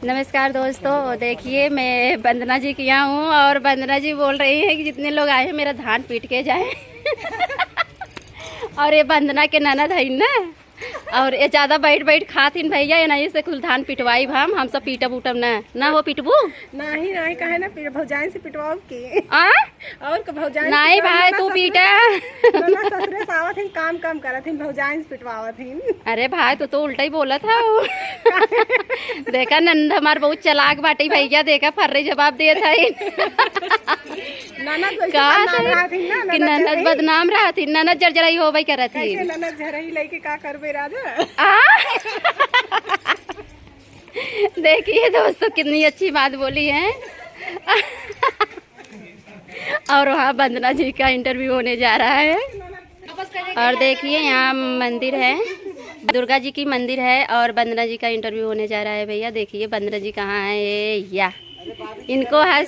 नमस्कार दोस्तों, देखिए मैं वंदना जी की यहाँ हूँ और वंदना जी बोल रही है कि जितने लोग आए हैं मेरा धान पीट के जाए। और ये वंदना के ननद है ना, और ये ज्यादा बैठ बैठ खातिन भैया ये नहीं से कुल धान पिटवाई हम सब पीटब उटब ना हो पिटबू नहीं नहीं कहे ना भौजाई से पिटवाओ की और भौजाई नहीं भाई तू पीटा। ससुरे सावत ही काम करत ही भौजाई से पिटवावत ही। अरे भाई तू तो उल्टा ही बोला था। देखा नंद हमार बहुत चलाक बाटी भैया, देखा फर्रे जवाब दिए था। ननद बदनाम रहा थी, ननद जरजराई हो भाई करत थी। ननद झरई लेके का करबे राजा। देखिए दोस्तों कितनी अच्छी बात बोली है। और वहाँ वंदना जी का इंटरव्यू होने जा रहा है। और देखिए यहाँ मंदिर है, दुर्गा जी की मंदिर है और वंदना जी का इंटरव्यू होने जा रहा है। भैया देखिए वंदना जी कहाँ है, ये या इनको हंस